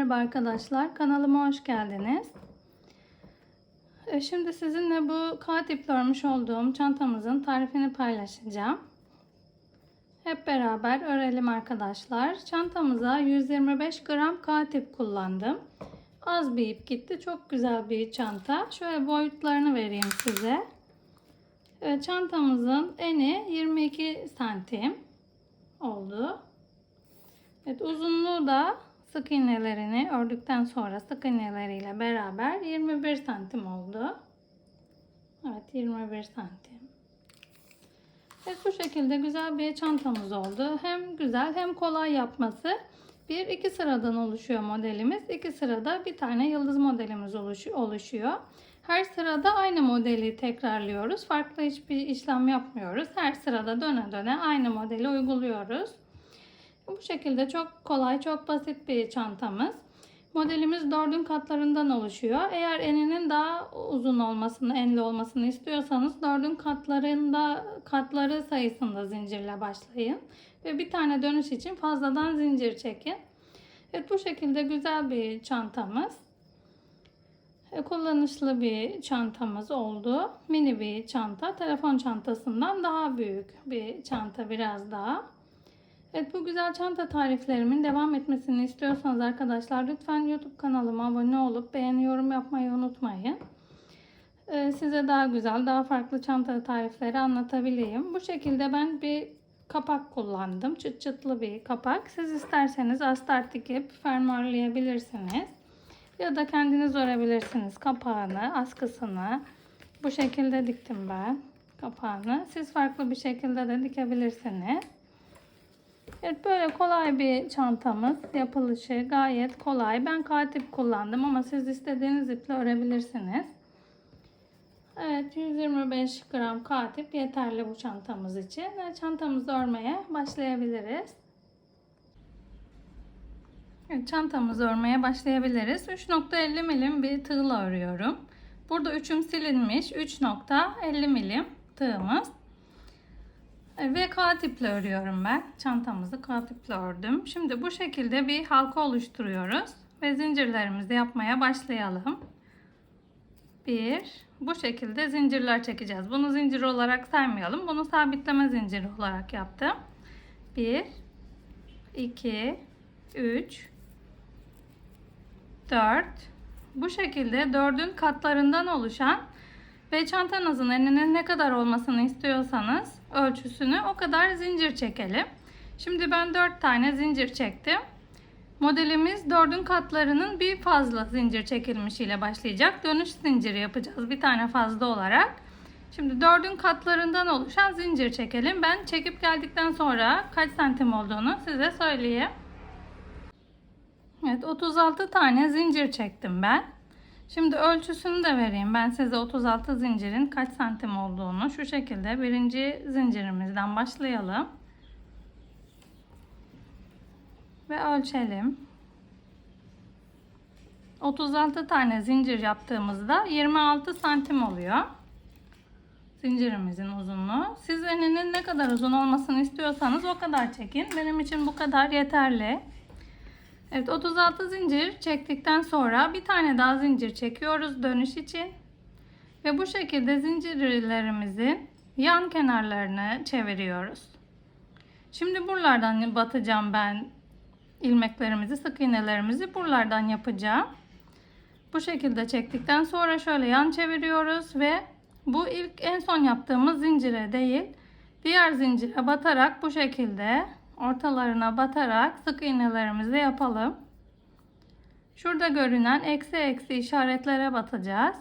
Merhaba arkadaşlar, kanalıma hoş geldiniz. Şimdi sizinle bu K tipli örmüş olduğum çantamızın tarifini paylaşacağım. Hep beraber örelim arkadaşlar. Çantamıza 125 gram K tip kullandım. Az bir ip gitti. Çok güzel bir çanta. Şöyle boyutlarını vereyim size. Çantamızın eni 22 santim oldu. Evet, uzunluğu da sık iğnelerini ördükten sonra sık iğneleriyle beraber 21 santim oldu. Evet, 21 santim. Evet, bu şekilde güzel bir çantamız oldu. Hem güzel hem kolay yapması. 1-2 sıradan oluşuyor modelimiz. 2 sırada bir tane yıldız modelimiz oluşuyor. Her sırada aynı modeli tekrarlıyoruz. Farklı hiçbir işlem yapmıyoruz. Her sırada döne döne aynı modeli uyguluyoruz. Bu şekilde çok kolay, çok basit bir çantamız. Modelimiz 4'ün katlarından oluşuyor. Eğer eninin daha uzun olmasını, enli olmasını istiyorsanız 4'ün katları sayısında zincirle başlayın. Ve bir tane dönüş için fazladan zincir çekin. Evet, bu şekilde güzel bir çantamız. Kullanışlı bir çantamız oldu. Mini bir çanta. Telefon çantasından daha büyük bir çanta biraz daha. Evet, bu güzel çanta tariflerimin devam etmesini istiyorsanız arkadaşlar lütfen YouTube kanalıma abone olup beğeni, yorum yapmayı unutmayın. Size daha güzel, daha farklı çanta tarifleri anlatabileyim. Bu şekilde ben bir kapak kullandım. Çıt çıtlı bir kapak. Siz isterseniz astar dikip fermuarlayabilirsiniz. Ya da kendiniz örebilirsiniz kapağını, askısını. Bu şekilde diktim ben kapağını. Siz farklı bir şekilde de dikebilirsiniz. Evet, böyle kolay bir çantamız. Yapılışı gayet kolay. Ben K tip kullandım ama siz istediğiniz iple örebilirsiniz. Evet, 125 gram K tip yeterli bu çantamız için. Çantamızı örmeye başlayabiliriz. Evet, çantamızı örmeye başlayabiliriz. 3.50 milim bir tığla örüyorum. Burada üçüm silinmiş 3.50 milim tığımız. Ve K tiple örüyorum ben. Çantamızı K tiple ördüm. Şimdi bu şekilde bir halka oluşturuyoruz. Ve zincirlerimizi yapmaya başlayalım. Bu şekilde zincirler çekeceğiz. Bunu zincir olarak saymayalım. Bunu sabitleme zinciri olarak yaptım. 1, 2, 3, 4. Bu şekilde 4'ün katlarından oluşan ve çantanızın eninin ne kadar olmasını istiyorsanız ölçüsünü o kadar zincir çekelim. Şimdi ben 4 tane zincir çektim. Modelimiz 4'ün katlarının bir fazla zincir çekilmişiyle başlayacak. Dönüş zinciri yapacağız bir tane fazla olarak. Şimdi 4'ün katlarından oluşan zincir çekelim. Ben çekip geldikten sonra kaç santim olduğunu size söyleyeyim. Evet, 36 tane zincir çektim ben. Şimdi ölçüsünü de vereyim. Ben size 36 zincirin kaç santim olduğunu. Şu şekilde birinci zincirimizden başlayalım. Ve ölçelim. 36 tane zincir yaptığımızda 26 santim oluyor. Zincirimizin uzunluğu. Siz eninin ne kadar uzun olmasını istiyorsanız o kadar çekin. Benim için bu kadar yeterli. Evet, 36 zincir çektikten sonra bir tane daha zincir çekiyoruz dönüş için. Ve bu şekilde zincirlerimizin yan kenarlarını çeviriyoruz. Şimdi buralardan batacağım ben ilmeklerimizi, sık iğnelerimizi buralardan yapacağım. Bu şekilde çektikten sonra şöyle yan çeviriyoruz ve bu ilk en son yaptığımız zincire değil, diğer zincire batarak bu şekilde ortalarına batarak sık iğnelerimizi yapalım. Şurada görünen eksi eksi işaretlere batacağız.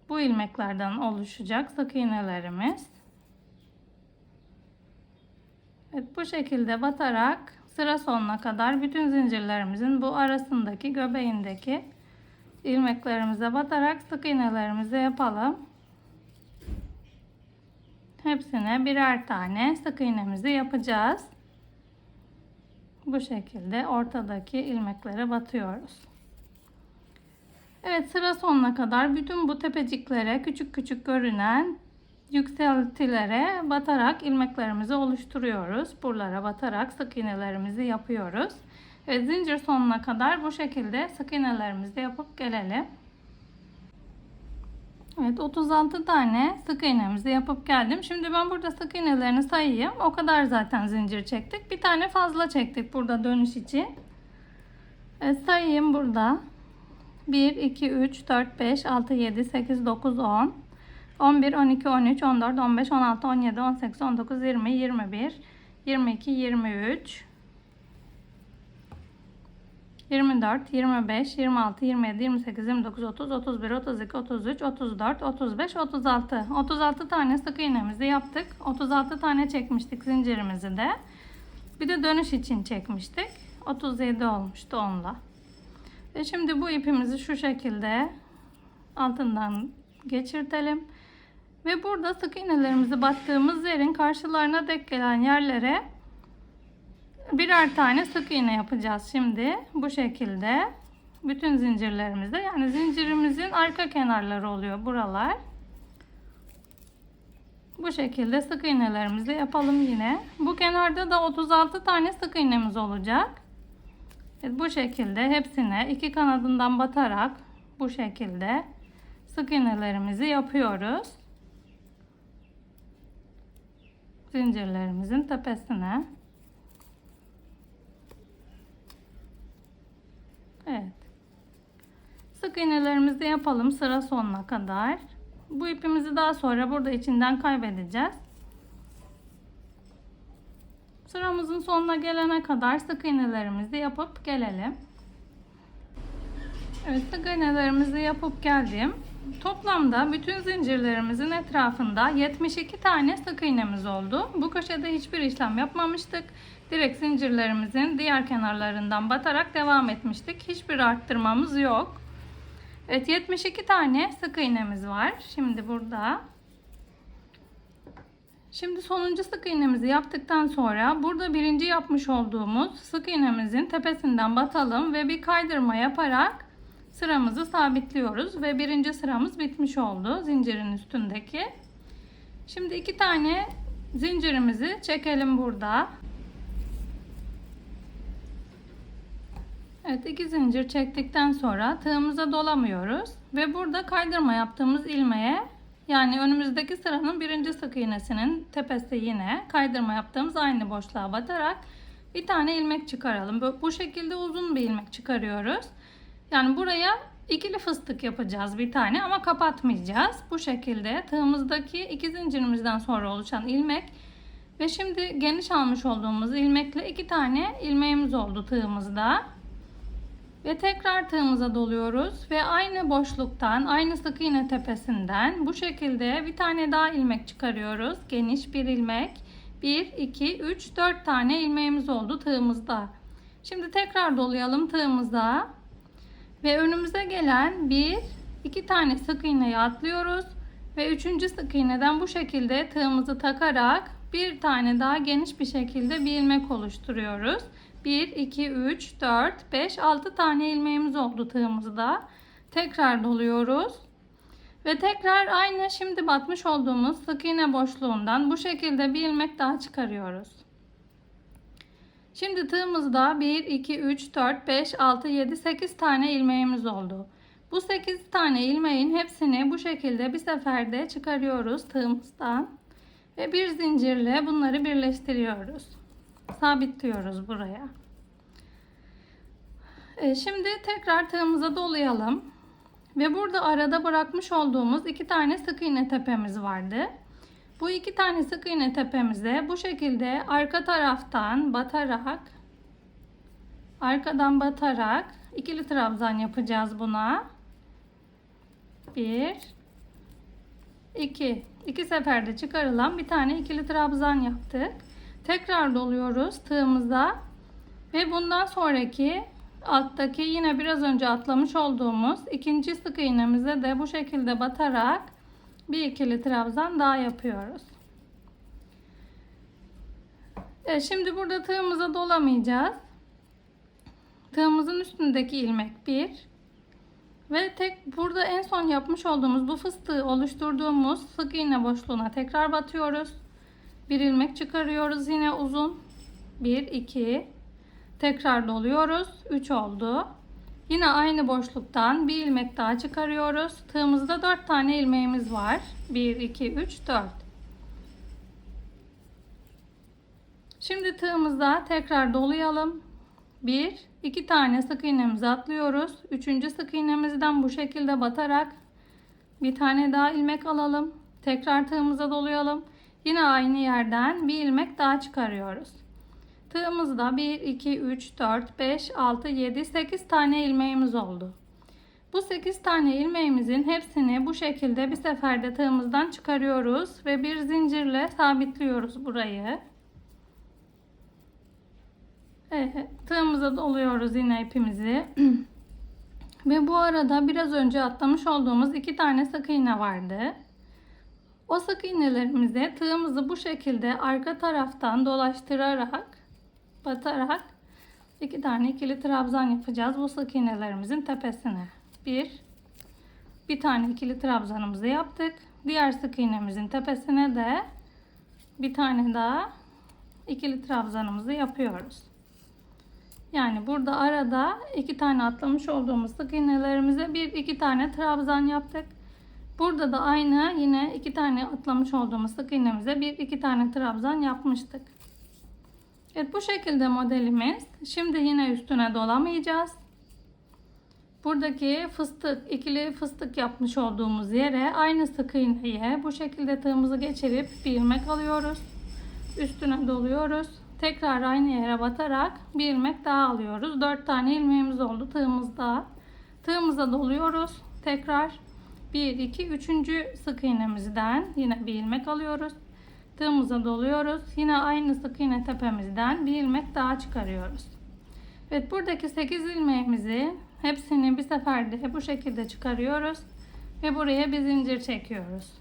Bu ilmeklerden oluşacak sık iğnelerimiz. Evet, bu şekilde batarak sıra sonuna kadar bütün zincirlerimizin bu arasındaki göbeğindeki ilmeklerimize batarak sık iğnelerimizi yapalım. Hepsine birer tane sık iğnemizi yapacağız. Bu şekilde ortadaki ilmeklere batıyoruz. Evet, sıra sonuna kadar bütün bu tepeciklere küçük küçük görünen yükseltilere batarak ilmeklerimizi oluşturuyoruz. Buralara batarak sık iğnelerimizi yapıyoruz. Evet, zincir sonuna kadar bu şekilde sık iğnelerimizi yapıp gelelim. Evet, 36 tane sık iğnemizi yapıp geldim. Şimdi ben burada sık iğnelerini sayayım. O kadar zaten zincir çektik. Bir tane fazla çektik burada dönüş için. Evet, sayayım burada. 1, 2, 3, 4, 5, 6, 7, 8, 9, 10, 11, 12, 13, 14, 15, 16, 17, 18, 19, 20, 21, 22, 23, 24, 25, 26, 27, 28, 29, 30, 31, 32, 33, 34, 35, 36. 36 tane sık iğnemizi yaptık. 36 tane çekmiştik zincirimizi de. Bir de dönüş için çekmiştik. 37 olmuştu onunla. Ve şimdi bu ipimizi şu şekilde altından geçirtelim. Ve burada sık iğnelerimizi battığımız yerin karşılarına denk gelen yerlere birer tane sık iğne yapacağız şimdi. Bu şekilde bütün zincirlerimizde, yani zincirimizin arka kenarları oluyor buralar. Bu şekilde sık iğnelerimizi yapalım yine. Bu kenarda da 36 tane sık iğnemiz olacak. Evet, bu şekilde hepsine iki kanadından batarak bu şekilde sık iğnelerimizi yapıyoruz. Zincirlerimizin tepesine. Evet. Sık iğnelerimizi yapalım sıra sonuna kadar. Bu ipimizi daha sonra burada içinden kaybedeceğiz. Sıramızın sonuna gelene kadar sık iğnelerimizi yapıp gelelim. Evet, sık iğnelerimizi yapıp geldim. Toplamda bütün zincirlerimizin etrafında 72 tane sık iğnemiz oldu. Bu köşede hiçbir işlem yapmamıştık. Direkt zincirlerimizin diğer kenarlarından batarak devam etmiştik. Hiçbir arttırmamız yok. Evet, 72 tane sık iğnemiz var. Şimdi burada. Şimdi sonuncu sık iğnemizi yaptıktan sonra burada birinci yapmış olduğumuz sık iğnemizin tepesinden batalım ve bir kaydırma yaparak sıramızı sabitliyoruz ve birinci sıramız bitmiş oldu zincirin üstündeki. Şimdi iki tane zincirimizi çekelim burada. Evet, iki zincir çektikten sonra tığımıza dolamıyoruz ve burada kaydırma yaptığımız ilmeğe, yani önümüzdeki sıranın birinci sık iğnesinin tepesi yine kaydırma yaptığımız aynı boşluğa batarak bir tane ilmek çıkaralım. Bu şekilde uzun bir ilmek çıkarıyoruz. Yani buraya ikili fıstık yapacağız bir tane ama kapatmayacağız. Bu şekilde tığımızdaki iki zincirimizden sonra oluşan ilmek ve şimdi geniş almış olduğumuz ilmekle iki tane ilmeğimiz oldu tığımızda. Ve tekrar tığımıza doluyoruz ve aynı boşluktan, aynı sık iğne tepesinden bu şekilde bir tane daha ilmek çıkarıyoruz. Geniş bir ilmek. 1, 2, 3, 4 tane ilmeğimiz oldu tığımızda. Şimdi tekrar dolayalım tığımıza. Ve önümüze gelen 1, 2 tane sık iğneyi atlıyoruz. Ve 3. sık iğneden bu şekilde tığımızı takarak bir tane daha geniş bir şekilde bir ilmek oluşturuyoruz. 1, 2, 3, 4, 5, 6 tane ilmeğimiz oldu tığımızda. Tekrar doluyoruz. Ve tekrar aynı şimdi batmış olduğumuz sık iğne boşluğundan bu şekilde bir ilmek daha çıkarıyoruz. Şimdi tığımızda 1, 2, 3, 4, 5, 6, 7, 8 tane ilmeğimiz oldu. Bu 8 tane ilmeğin hepsini bu şekilde bir seferde çıkarıyoruz tığımızdan. Ve bir zincirle bunları birleştiriyoruz. Sabitliyoruz buraya. Şimdi tekrar tığımıza dolayalım. Ve burada arada bırakmış olduğumuz iki tane sık iğne tepemiz vardı. Bu iki tane sık iğne tepemize bu şekilde arka taraftan batarak, arkadan batarak ikili trabzan yapacağız buna. 1, 2. İki seferde çıkarılan bir tane ikili trabzan yaptık. Tekrar doluyoruz tığımıza ve bundan sonraki alttaki yine biraz önce atlamış olduğumuz ikinci sık iğnemize de bu şekilde batarak bir ikili trabzan daha yapıyoruz. Şimdi burada tığımıza dolamayacağız. Tığımızın üstündeki ilmek 1 ve burada en son yapmış olduğumuz bu fıstığı oluşturduğumuz sık iğne boşluğuna tekrar batıyoruz. Bir ilmek çıkarıyoruz yine uzun. 1, 2. Tekrar doluyoruz. 3 oldu. Yine aynı boşluktan bir ilmek daha çıkarıyoruz. Tığımızda 4 tane ilmeğimiz var. 1, 2, 3, 4. Şimdi tığımızda tekrar dolayalım. 1, 2 tane sık iğnemizi atlıyoruz. 3. sık iğnemizden bu şekilde batarak bir tane daha ilmek alalım. Tekrar tığımıza dolayalım. Yine aynı yerden bir ilmek daha çıkarıyoruz. Tığımızda 1, 2, 3, 4, 5, 6, 7, 8 tane ilmeğimiz oldu. Bu 8 tane ilmeğimizin hepsini bu şekilde bir seferde tığımızdan çıkarıyoruz ve bir zincirle sabitliyoruz burayı. Evet, tığımıza doluyoruz yine ipimizi. Ve bu arada biraz önce atlamış olduğumuz 2 tane sık iğne vardı. O sık iğnelerimizi tığımızı bu şekilde arka taraftan dolaştırarak, batarak 2 tane ikili trabzan yapacağız bu sık iğnelerimizin tepesine. Bir tane ikili trabzanımızı yaptık. Diğer sık iğnemizin tepesine de bir tane daha ikili trabzanımızı yapıyoruz. Yani burada arada 2 tane atlamış olduğumuz sık iğnelerimize 1-2 tane trabzan yaptık. Burada da aynı yine 2 tane atlamış olduğumuz sık iğnemize 1-2 tane trabzan yapmıştık. Evet, bu şekilde modelimiz. Şimdi yine üstüne dolamayacağız. Buradaki fıstık, ikili fıstık yapmış olduğumuz yere aynı sık iğneye bu şekilde tığımızı geçirip bir ilmek alıyoruz. Üstüne doluyoruz. Tekrar aynı yere batarak bir ilmek daha alıyoruz. 4 tane ilmeğimiz oldu tığımızda. Tığımıza doluyoruz. Tekrar 1, 2, 3. sık iğnemizden yine bir ilmek alıyoruz. Tığımıza doluyoruz. Yine aynı sık iğne tepemizden bir ilmek daha çıkarıyoruz. Evet, buradaki 8 ilmeğimizi hepsini bir seferde bu şekilde çıkarıyoruz ve buraya bir zincir çekiyoruz.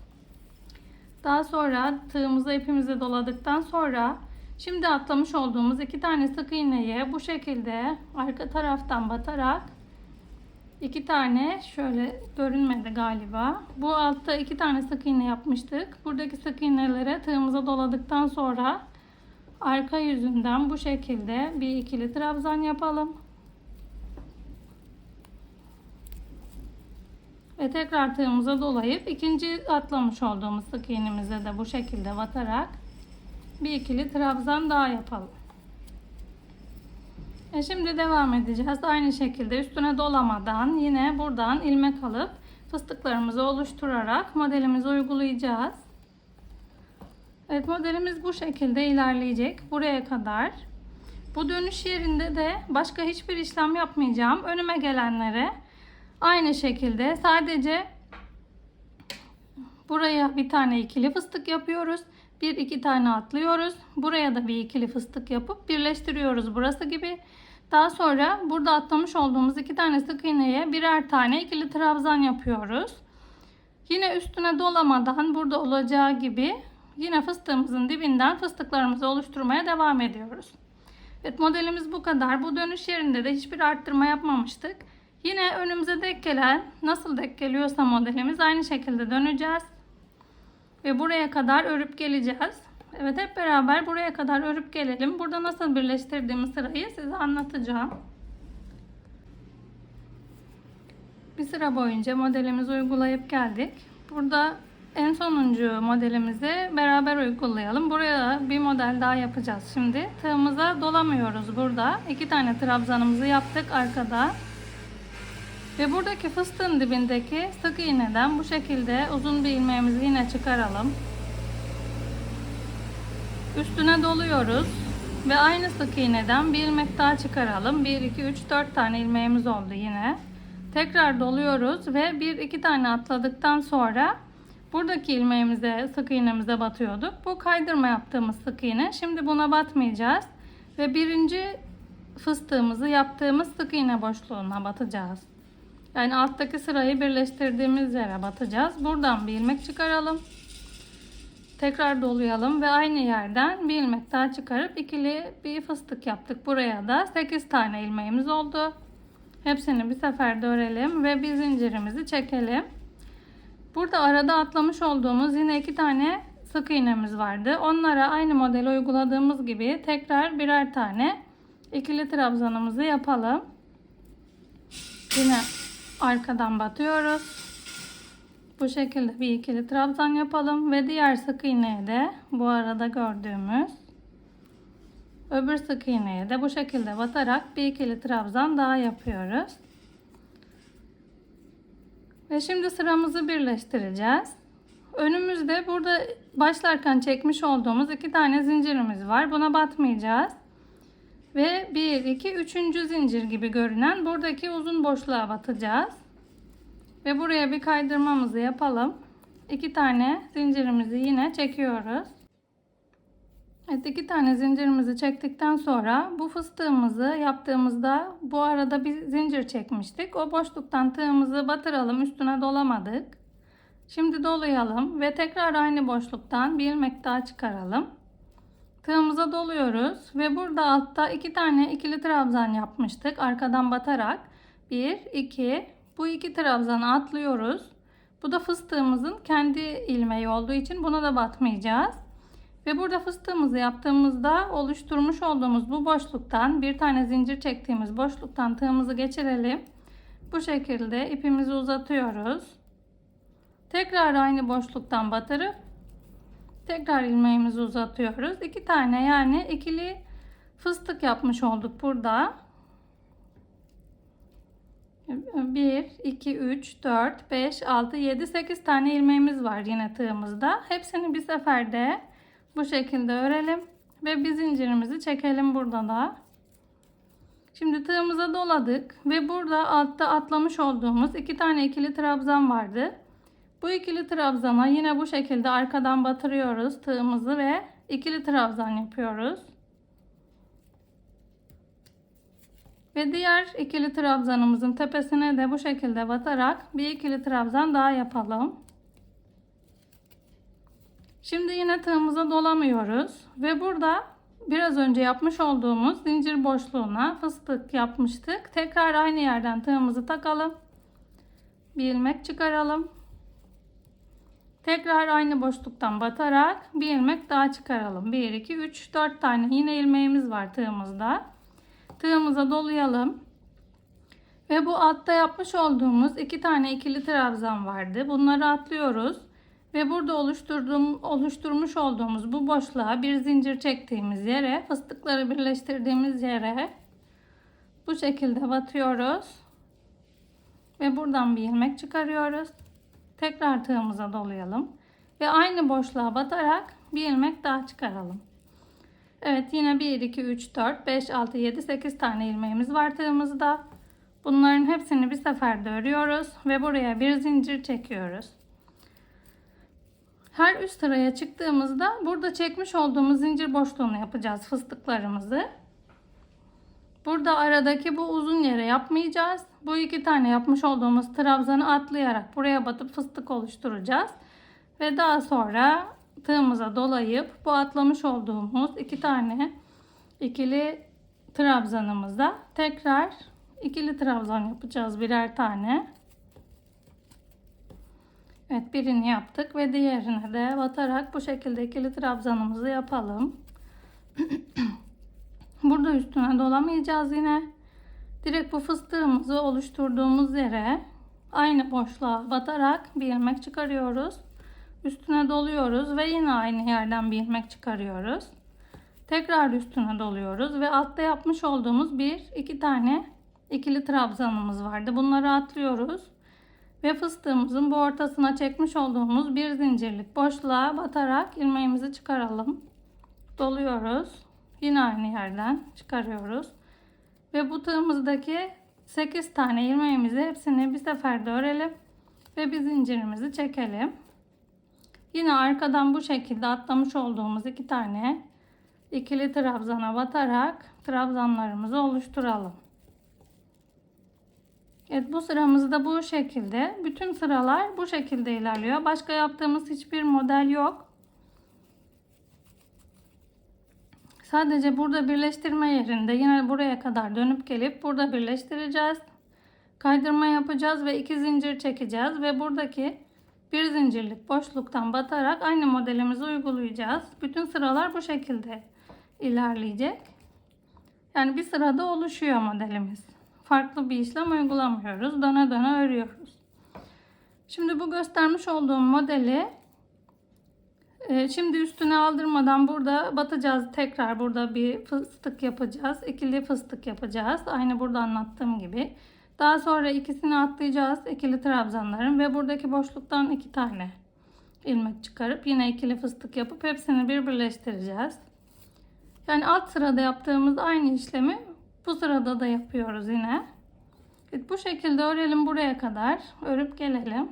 Daha sonra tığımıza ipimizi doladıktan sonra şimdi atlamış olduğumuz 2 tane sık iğneye bu şekilde arka taraftan batarak 2 tane, şöyle görünmedi galiba. Bu altta 2 tane sık iğne yapmıştık. Buradaki sık iğnelere tığımıza doladıktan sonra arka yüzünden bu şekilde bir ikili trabzan yapalım. Ve tekrar tığımıza dolayıp ikinci atlamış olduğumuz sık iğnemize de bu şekilde batarak bir ikili trabzan daha yapalım. Şimdi devam edeceğiz. Aynı şekilde üstüne dolamadan yine buradan ilmek alıp fıstıklarımızı oluşturarak modelimizi uygulayacağız. Evet, modelimiz bu şekilde ilerleyecek buraya kadar. Bu dönüş yerinde de başka hiçbir işlem yapmayacağım. Önüme gelenlere aynı şekilde sadece buraya bir tane ikili fıstık yapıyoruz. 1-2 tane atlıyoruz. Buraya da bir ikili fıstık yapıp birleştiriyoruz burası gibi. Daha sonra burada atlamış olduğumuz 2 tane sık iğneye birer tane ikili trabzan yapıyoruz. Yine üstüne dolamadan burada olacağı gibi yine fıstığımızın dibinden fıstıklarımızı oluşturmaya devam ediyoruz. Evet, modelimiz bu kadar. Bu dönüş yerinde de hiçbir arttırma yapmamıştık. Yine önümüze denk gelen, nasıl denk geliyorsa modelimiz aynı şekilde döneceğiz. Ve buraya kadar örüp geleceğiz. Evet, hep beraber buraya kadar örüp gelelim. Burada nasıl birleştirdiğimiz sırayı size anlatacağım. Bir sıra boyunca modelimizi uygulayıp geldik. Burada en sonuncu modelimizi beraber uygulayalım. Buraya bir model daha yapacağız şimdi. Tığımıza dolamıyoruz burada. 2 tane trabzanımızı yaptık arkada. Ve buradaki fıstığın dibindeki sık iğneden bu şekilde uzun bir ilmeğimizi yine çıkaralım. Üstüne doluyoruz ve aynı sık iğneden bir ilmek daha çıkaralım. 1, 2, 3, 4 tane ilmeğimiz oldu yine. Tekrar doluyoruz ve 1-2 tane atladıktan sonra buradaki ilmeğimize, sık iğnemize batıyorduk. Bu kaydırma yaptığımız sık iğne. Şimdi buna batmayacağız ve birinci fıstığımızı yaptığımız sık iğne boşluğuna batacağız. Yani alttaki sırayı birleştirdiğimiz yere batacağız. Buradan bir ilmek çıkaralım. Tekrar dolayalım ve aynı yerden bir ilmek daha çıkarıp ikili bir fıstık yaptık. Buraya da 8 tane ilmeğimiz oldu. Hepsini bir seferde örelim ve bir zincirimizi çekelim. Burada arada atlamış olduğumuz yine 2 tane sık iğnemiz vardı. Onlara aynı modeli uyguladığımız gibi tekrar birer tane İkili trabzanımızı yapalım. Yine arkadan batıyoruz. Bu şekilde bir ikili trabzan yapalım ve diğer sık iğneye de bu arada gördüğümüz öbür sık iğneye de bu şekilde batarak bir ikili trabzan daha yapıyoruz. Ve şimdi sıramızı birleştireceğiz. Önümüzde burada başlarken çekmiş olduğumuz 2 tane zincirimiz var. Buna batmayacağız. Ve 1, 2, 3. zincir gibi görünen buradaki uzun boşluğa batacağız. Ve buraya bir kaydırmamızı yapalım. 2 tane zincirimizi yine çekiyoruz. Evet, 2 tane zincirimizi çektikten sonra bu fıstığımızı yaptığımızda bu arada bir zincir çekmiştik. O boşluktan tığımızı batıralım, üstüne dolamadık. Şimdi dolayalım ve tekrar aynı boşluktan bir ilmek daha çıkaralım. Tığımıza doluyoruz ve burada altta 2 tane ikili trabzan yapmıştık arkadan batarak. 1, 2, bu 2 trabzanı atlıyoruz. Bu da fıstığımızın kendi ilmeği olduğu için buna da batmayacağız. Ve burada fıstığımızı yaptığımızda oluşturmuş olduğumuz bu boşluktan bir tane zincir çektiğimiz boşluktan tığımızı geçirelim. Bu şekilde ipimizi uzatıyoruz. Tekrar aynı boşluktan batırıp tekrar ilmeğimizi uzatıyoruz. 2 tane yani ikili fıstık yapmış olduk burada. 1, 2, 3, 4, 5, 6, 7, 8 tane ilmeğimiz var yine tığımızda. Hepsini bir seferde bu şekilde örelim ve bir zincirimizi çekelim burada da. Şimdi tığımıza doladık ve burada altta atlamış olduğumuz 2 tane ikili trabzan vardı. Bu ikili trabzana yine bu şekilde arkadan batırıyoruz tığımızı ve ikili trabzan yapıyoruz. Ve diğer ikili trabzanımızın tepesine de bu şekilde batarak bir ikili trabzan daha yapalım. Şimdi yine tığımıza dolamıyoruz ve burada biraz önce yapmış olduğumuz zincir boşluğuna fıstık yapmıştık. Tekrar aynı yerden tığımızı takalım. Bir ilmek çıkaralım. Tekrar aynı boşluktan batarak bir ilmek daha çıkaralım. 1, 2, 3, 4 tane yine ilmeğimiz var tığımızda. Tığımıza dolayalım. Ve bu altta yapmış olduğumuz 2 tane ikili trabzan vardı. Bunları atlıyoruz. Ve burada oluşturmuş olduğumuz bu boşluğa bir zincir çektiğimiz yere, fıstıkları birleştirdiğimiz yere bu şekilde batıyoruz. Ve buradan bir ilmek çıkarıyoruz. Tekrar tığımıza dolayalım. Ve aynı boşluğa batarak bir ilmek daha çıkaralım. Evet, yine 1, 2, 3, 4, 5, 6, 7, 8 tane ilmeğimiz var tığımızda. Bunların hepsini bir seferde örüyoruz ve buraya bir zincir çekiyoruz. Her üst sıraya çıktığımızda burada çekmiş olduğumuz zincir boşluğunu yapacağız fıstıklarımızı. Burada aradaki bu uzun yere yapmayacağız. Bu 2 tane yapmış olduğumuz trabzanı atlayarak buraya batıp fıstık oluşturacağız. Ve daha sonra tığımıza dolayıp bu atlamış olduğumuz 2 tane ikili trabzanımıza tekrar ikili trabzan yapacağız birer tane. Evet, birini yaptık ve diğerine de batarak bu şekilde ikili trabzanımızı yapalım. Burada üstüne dolamayacağız yine. Direkt bu fıstığımızı oluşturduğumuz yere aynı boşluğa batarak bir ilmek çıkarıyoruz. Üstüne doluyoruz ve yine aynı yerden bir ilmek çıkarıyoruz. Tekrar üstüne doluyoruz ve altta yapmış olduğumuz 1-2 tane ikili trabzanımız vardı. Bunları atlıyoruz. Ve fıstığımızın bu ortasına çekmiş olduğumuz bir zincirlik boşluğa batarak ilmeğimizi çıkaralım. Doluyoruz. Yine aynı yerden çıkarıyoruz. Ve bu tığımızdaki 8 tane ilmeğimizi hepsini bir seferde örelim. Ve bir zincirimizi çekelim. Yine arkadan bu şekilde atlamış olduğumuz 2 tane ikili trabzana batarak trabzanlarımızı oluşturalım. Evet, bu sıramızda bu şekilde. Bütün sıralar bu şekilde ilerliyor. Başka yaptığımız hiçbir model yok. Sadece burada birleştirme yerinde yine buraya kadar dönüp gelip burada birleştireceğiz. Kaydırma yapacağız ve 2 zincir çekeceğiz ve buradaki bir zincirlik boşluktan batarak aynı modelimizi uygulayacağız. Bütün sıralar bu şekilde ilerleyecek. Yani bir sırada oluşuyor modelimiz. Farklı bir işlem uygulamıyoruz. Döne döne örüyoruz. Şimdi bu göstermiş olduğum modeli şimdi üstüne aldırmadan burada batacağız. Tekrar burada bir fıstık yapacağız. İkili fıstık yapacağız. Aynı burada anlattığım gibi. Daha sonra ikisini atlayacağız. İkili trabzanların ve buradaki boşluktan 2 tane ilmek çıkarıp yine ikili fıstık yapıp hepsini birleştireceğiz. Yani alt sırada yaptığımız aynı işlemi bu sırada da yapıyoruz yine. Evet, bu şekilde örelim buraya kadar. Örüp gelelim.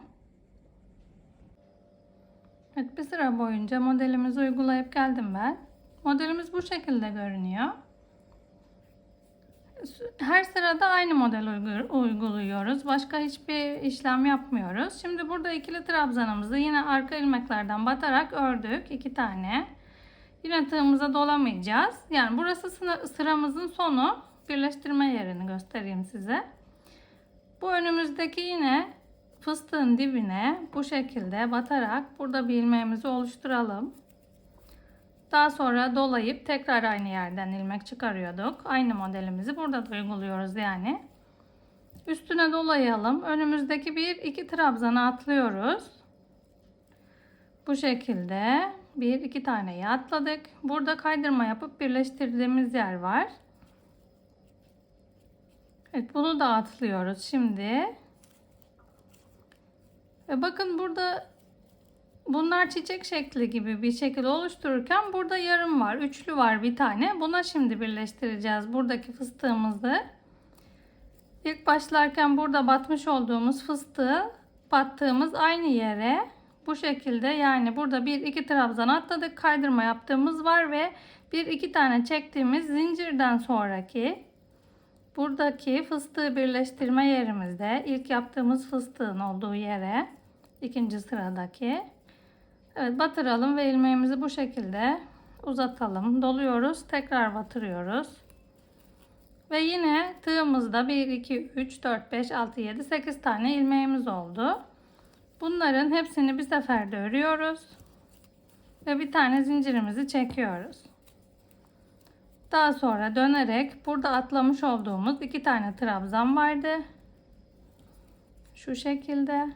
Evet, bir sıra boyunca modelimizi uygulayıp geldim ben. Modelimiz bu şekilde görünüyor. Her sırada aynı model uyguluyoruz. Başka hiçbir işlem yapmıyoruz. Şimdi burada ikili trabzanımızı yine arka ilmeklerden batarak ördük. 2 tane. Yine tığımıza dolamayacağız. Yani burası sıramızın sonu. Birleştirme yerini göstereyim size. Bu önümüzdeki yine fıstığın dibine bu şekilde batarak burada bir ilmeğimizi oluşturalım. Daha sonra dolayıp tekrar aynı yerden ilmek çıkarıyorduk. Aynı modelimizi burada da uyguluyoruz yani. Üstüne dolayalım. Önümüzdeki 1-2 trabzanı atlıyoruz. Bu şekilde 1-2 taneyi atladık. Burada kaydırma yapıp birleştirdiğimiz yer var. Evet, bunu da atlıyoruz şimdi. Ve bakın burada bunlar çiçek şekli gibi bir şekil oluştururken burada yarım var. Üçlü var bir tane. Buna şimdi birleştireceğiz buradaki fıstığımızı. İlk başlarken burada batmış olduğumuz fıstığı battığımız aynı yere bu şekilde, yani burada 1-2 trabzan atladık. Kaydırma yaptığımız var ve 1-2 tane çektiğimiz zincirden sonraki buradaki fıstığı birleştirme yerimizde ilk yaptığımız fıstığın olduğu yere, ikinci sıradaki, evet, batıralım ve ilmeğimizi bu şekilde uzatalım. Doluyoruz, tekrar batırıyoruz. Ve yine tığımızda 1, 2, 3, 4, 5, 6, 7, 8 tane ilmeğimiz oldu. Bunların hepsini bir seferde örüyoruz. Ve bir tane zincirimizi çekiyoruz. Daha sonra dönerek burada atlamış olduğumuz 2 tane trabzan vardı. Şu şekilde.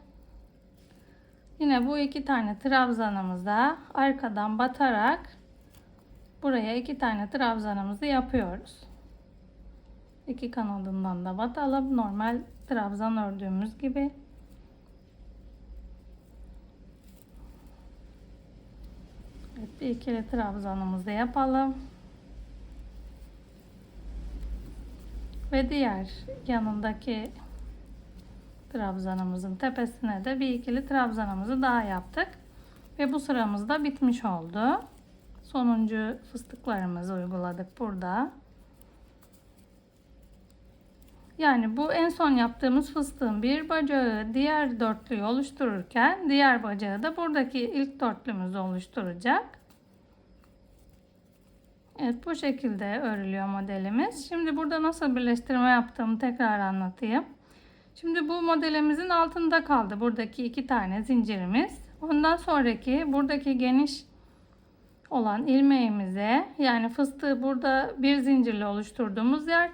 Yine bu 2 tane trabzanımıza arkadan batarak buraya 2 tane trabzanımızı yapıyoruz. 2 kanadından da batalım. Normal trabzan ördüğümüz gibi. Evet, bir ikili trabzanımızı yapalım. Ve diğer yanındaki trabzanımızın tepesine de bir ikili trabzanımızı daha yaptık. Ve bu sıramız da bitmiş oldu. Sonuncu fıstıklarımızı uyguladık burada. Yani bu en son yaptığımız fıstığın bir bacağı diğer dörtlüyü oluştururken diğer bacağı da buradaki ilk dörtlümüzü oluşturacak. Evet, bu şekilde örülüyor modelimiz. Şimdi burada nasıl birleştirme yaptığımı tekrar anlatayım. Şimdi bu modelimizin altında kaldı buradaki 2 tane zincirimiz. Ondan sonraki buradaki geniş olan ilmeğimize, yani fıstığı burada bir zincirle oluşturduğumuz yer,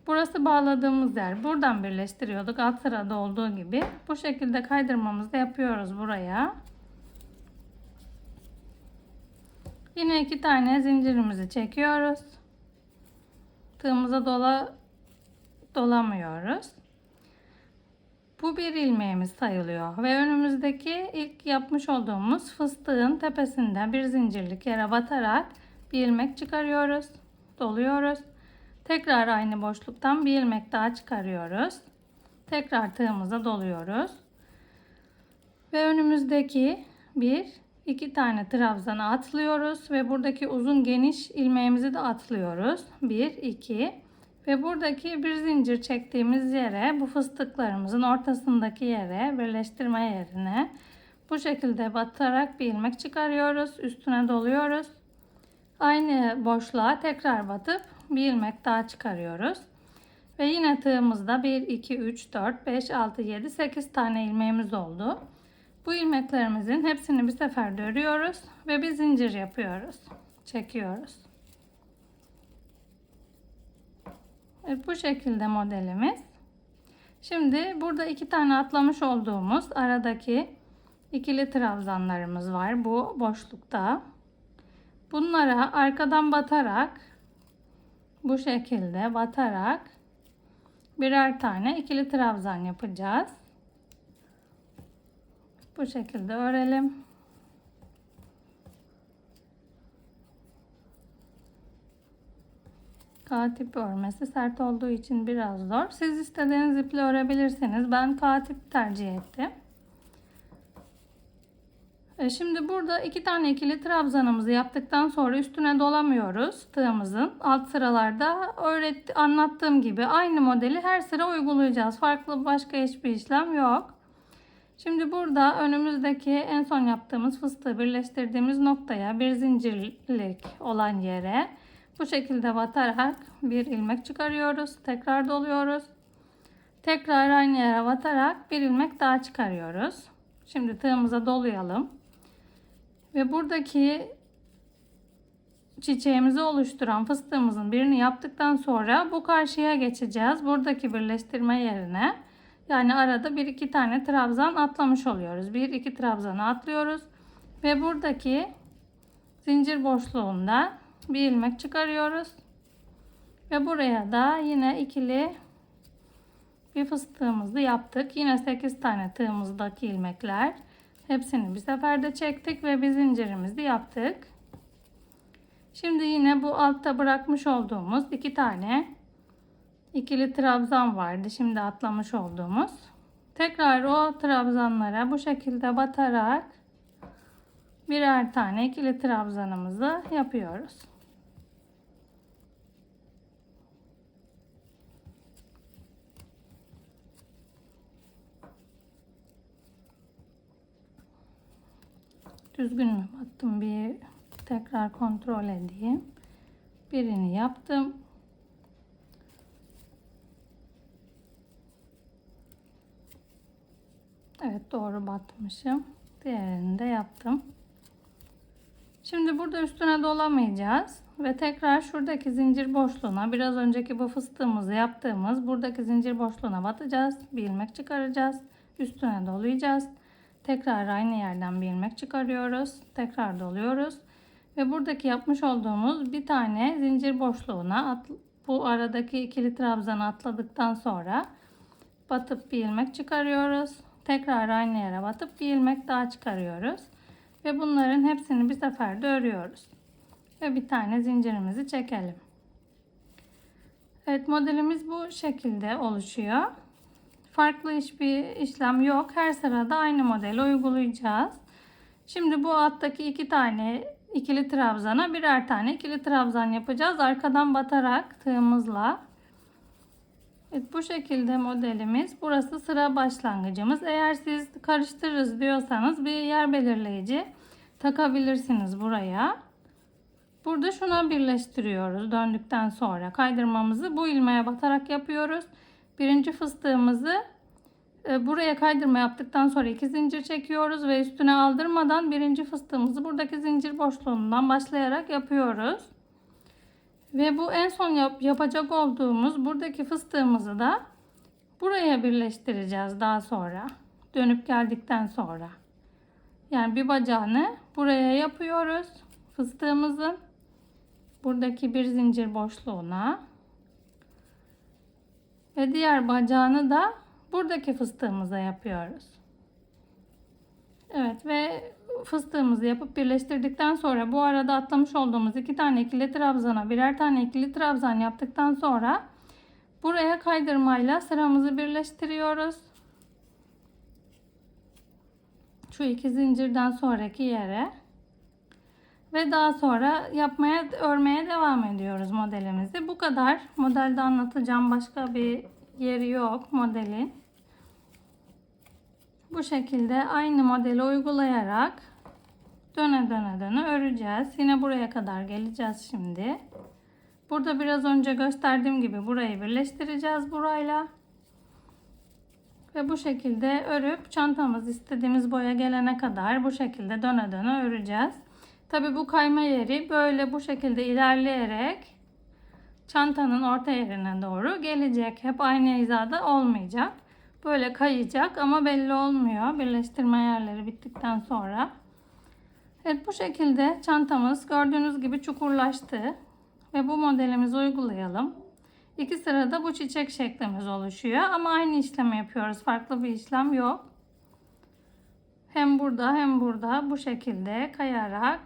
burası bağladığımız yer. Buradan birleştiriyorduk alt sırada olduğu gibi. Bu şekilde kaydırmamızı da yapıyoruz buraya. Yine 2 tane zincirimizi çekiyoruz. Tığımıza dolamıyoruz. Bu bir ilmeğimiz sayılıyor ve önümüzdeki ilk yapmış olduğumuz fıstığın tepesinden bir zincirlik yere batarak bir ilmek çıkarıyoruz. Doluyoruz. Tekrar aynı boşluktan bir ilmek daha çıkarıyoruz. Tekrar tığımıza doluyoruz. Ve önümüzdeki 2 tane trabzanı atlıyoruz ve buradaki uzun geniş ilmeğimizi de atlıyoruz. 1, 2 ve buradaki bir zincir çektiğimiz yere, bu fıstıklarımızın ortasındaki yere, birleştirme yerine bu şekilde batarak bir ilmek çıkarıyoruz. Üstüne doluyoruz. Aynı boşluğa tekrar batıp bir ilmek daha çıkarıyoruz. Ve yine tığımızda 1, 2, 3, 4, 5, 6, 7, 8 tane ilmeğimiz oldu. Bu ilmeklerimizin hepsini bir seferde örüyoruz ve bir zincir yapıyoruz. Çekiyoruz. Evet, bu şekilde modelimiz. Şimdi burada 2 tane atlamış olduğumuz aradaki ikili trabzanlarımız var bu boşlukta. Bunlara arkadan batarak, bu şekilde batarak birer tane ikili trabzan yapacağız. Bu şekilde örelim. K-tip örmesi sert olduğu için biraz zor. Siz istediğiniz iple örebilirsiniz. Ben K-tip tercih ettim. Şimdi burada 2 tane ikili trabzanımızı yaptıktan sonra üstüne dolamıyoruz tığımızın. Alt sıralarda anlattığım gibi aynı modeli her sıra uygulayacağız. Farklı başka hiçbir işlem yok. Şimdi burada önümüzdeki en son yaptığımız fıstığı birleştirdiğimiz noktaya, bir zincirlik olan yere bu şekilde batarak bir ilmek çıkarıyoruz. Tekrar doluyoruz. Tekrar aynı yere batarak bir ilmek daha çıkarıyoruz. Şimdi tığımıza dolayalım. Ve buradaki çiçeğimizi oluşturan fıstığımızın birini yaptıktan sonra bu karşıya geçeceğiz. Buradaki birleştirme yerine, yani arada 1-2 tane trabzan atlamış oluyoruz. 1-2 trabzanı atlıyoruz ve buradaki zincir boşluğunda bir ilmek çıkarıyoruz. Ve buraya da yine ikili bir fıstığımızı yaptık. Yine 8 tane tığımızdaki ilmekler. Hepsini bir seferde çektik ve bir zincirimizi yaptık. Şimdi yine bu altta bırakmış olduğumuz 2 tane ikili trabzan vardı. Şimdi atlamış olduğumuz. Tekrar o trabzanlara bu şekilde batarak birer tane ikili trabzanımızı yapıyoruz. Düzgün mü battım, bir tekrar kontrol edeyim. Birini yaptım. Evet, doğru batmışım. Diğerini de yaptım. Şimdi burada üstüne dolamayacağız ve tekrar şuradaki zincir boşluğuna, biraz önceki bu fıstığımızı yaptığımız buradaki zincir boşluğuna batacağız. Bir ilmek çıkaracağız. Üstüne dolayacağız. Tekrar aynı yerden bir ilmek çıkarıyoruz. Tekrar doluyoruz. Ve buradaki yapmış olduğumuz bir tane zincir boşluğuna bu aradaki ikili trabzanı atladıktan sonra batıp bir ilmek çıkarıyoruz. Tekrar aynı yere batıp bir ilmek daha çıkarıyoruz. Ve bunların hepsini bir seferde örüyoruz. Ve bir tane zincirimizi çekelim. Evet, modelimiz bu şekilde oluşuyor. Farklı hiçbir işlem yok. Her sırada aynı modeli uygulayacağız. Şimdi bu alttaki 2 tane ikili trabzana birer tane ikili trabzan yapacağız. Arkadan batarak tığımızla. Evet, bu şekilde modelimiz. Burası sıra başlangıcımız. Eğer siz karıştırırız diyorsanız bir yer belirleyici takabilirsiniz buraya. Burada şuna birleştiriyoruz. Döndükten sonra kaydırmamızı bu ilmeğe batarak yapıyoruz. Birinci fıstığımızı buraya kaydırma yaptıktan sonra 2 zincir çekiyoruz ve üstüne aldırmadan birinci fıstığımızı buradaki zincir boşluğundan başlayarak yapıyoruz. Ve bu en son yapacak olduğumuz buradaki fıstığımızı da buraya birleştireceğiz daha sonra. Dönüp geldikten sonra. Yani bir bacağını buraya yapıyoruz. Fıstığımızın buradaki bir zincir boşluğuna. Ve diğer bacağını da buradaki fıstığımıza yapıyoruz. Evet, ve fıstığımızı yapıp birleştirdikten sonra bu arada atlamış olduğumuz 2 tane ikili trabzana birer tane ikili trabzan yaptıktan sonra buraya kaydırmayla sıramızı birleştiriyoruz. Şu 2 zincirden sonraki yere. Ve daha sonra örmeye devam ediyoruz modelimizi. Bu kadar. Modelde anlatacağım başka bir yeri yok modelin. Bu şekilde aynı modeli uygulayarak döne döne öreceğiz. Yine buraya kadar geleceğiz şimdi. Burada biraz önce gösterdiğim gibi burayı birleştireceğiz burayla. Ve bu şekilde örüp çantamız istediğimiz boya gelene kadar bu şekilde döne döne öreceğiz. Tabi bu kayma yeri böyle bu şekilde ilerleyerek çantanın orta yerine doğru gelecek. Hep aynı hizada olmayacak. Böyle kayacak ama belli olmuyor birleştirme yerleri bittikten sonra. Evet, bu şekilde çantamız gördüğünüz gibi çukurlaştı. Ve bu modelimizi uygulayalım. 2 sırada bu çiçek şeklimiz oluşuyor ama aynı işlemi yapıyoruz. Farklı bir işlem yok. Hem burada hem burada bu şekilde kayarak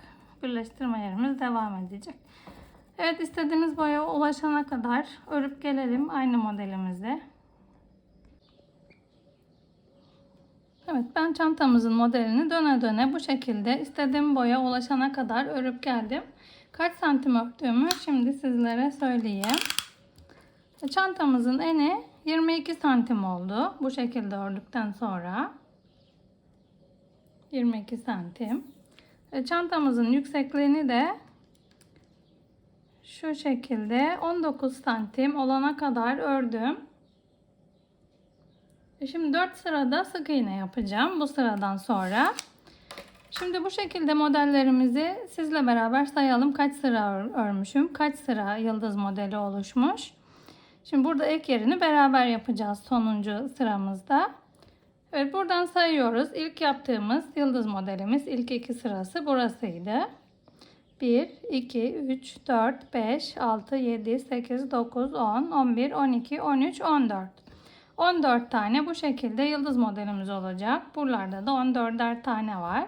birleştirme yerimiz devam edecek. Evet, istediğimiz boya ulaşana kadar örüp gelelim aynı modelimizi. Evet, ben çantamızın modelini döne döne bu şekilde istediğim boya ulaşana kadar örüp geldim. Kaç santim ördüğümü şimdi sizlere söyleyeyim. Çantamızın eni 22 santim oldu. Bu şekilde ördükten sonra 22 santim. Çantamızın yüksekliğini de şu şekilde 19 santim olana kadar ördüm. Şimdi 4 sırada sık iğne yapacağım bu sıradan sonra. Şimdi bu şekilde modellerimizi sizle beraber sayalım. Kaç sıra örmüşüm, kaç sıra yıldız modeli oluşmuş. Şimdi burada ek yerini beraber yapacağız sonuncu sıramızda. Evet, buradan sayıyoruz. İlk yaptığımız yıldız modelimiz ilk 2 sırası burasıydı. 1, 2, 3, 4, 5, 6, 7, 8, 9, 10, 11, 12, 13, 14. 14 tane bu şekilde yıldız modelimiz olacak. Buralarda da 14'er tane var.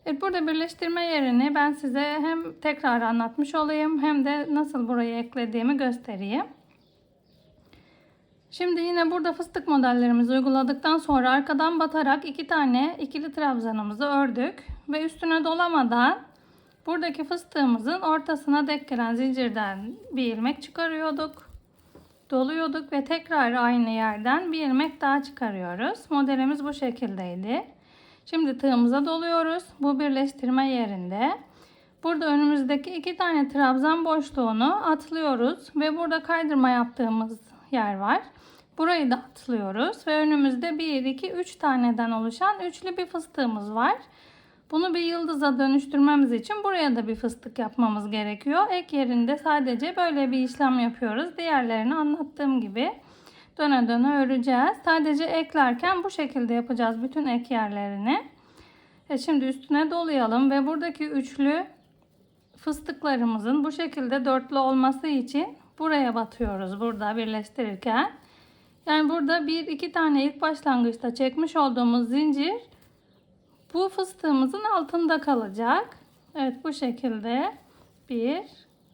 Evet, burada birleştirme yerini ben size hem tekrar anlatmış olayım hem de nasıl buraya eklediğimi göstereyim. Şimdi yine burada fıstık modellerimizi uyguladıktan sonra arkadan batarak 2 tane ikili trabzanımızı ördük ve üstüne dolamadan buradaki fıstığımızın ortasına denk gelen zincirden bir ilmek çıkarıyorduk. Doluyorduk ve tekrar aynı yerden bir ilmek daha çıkarıyoruz. Modelimiz bu şekildeydi. Şimdi tığımıza doluyoruz. Bu birleştirme yerinde. Burada önümüzdeki 2 tane trabzan boşluğunu atlıyoruz ve burada kaydırma yaptığımız yer var. Burayı da atlıyoruz ve önümüzde 1, 2, 3 taneden oluşan üçlü bir fıstığımız var. Bunu bir yıldıza dönüştürmemiz için buraya da bir fıstık yapmamız gerekiyor. Ek yerinde sadece böyle bir işlem yapıyoruz. Diğerlerini anlattığım gibi döne döne öreceğiz. Sadece eklerken bu şekilde yapacağız bütün ek yerlerini. Şimdi üstüne dolayalım ve buradaki üçlü fıstıklarımızın bu şekilde dörtlü olması için buraya batıyoruz burada birleştirirken. Yani burada 1-2 tane ilk başlangıçta çekmiş olduğumuz zincir bu fıstığımızın altında kalacak. Evet, bu şekilde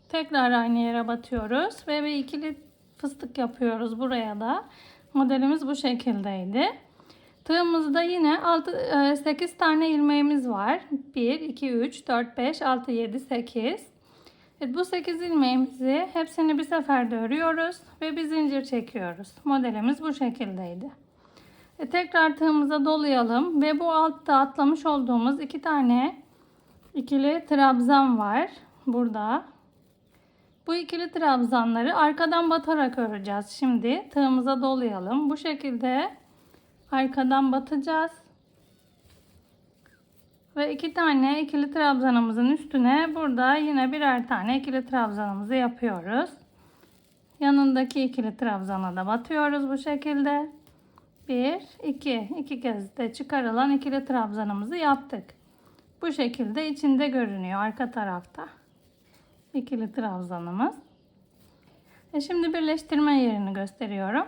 tekrar aynı yere batıyoruz ve bir ikili fıstık yapıyoruz buraya da. Modelimiz bu şekildeydi. Tığımızda yine 8 tane ilmeğimiz var. 1, 2, 3, 4, 5, 6, 7, 8. Evet, bu 8 ilmeğimizi hepsini bir seferde örüyoruz ve bir zincir çekiyoruz. Modelimiz bu şekildeydi. Tekrar tığımıza dolayalım ve bu altta atlamış olduğumuz 2 tane ikili trabzan var burada. Bu ikili trabzanları arkadan batarak öreceğiz. Şimdi tığımıza dolayalım. Bu şekilde arkadan batacağız. Ve 2 tane ikili trabzanımızın üstüne burada yine birer tane ikili trabzanımızı yapıyoruz. Yanındaki ikili trabzana da batıyoruz bu şekilde. 1, 2 kez de çıkarılan ikili trabzanımızı yaptık. Bu şekilde içinde görünüyor arka tarafta. İkili trabzanımız. Şimdi birleştirme yerini gösteriyorum.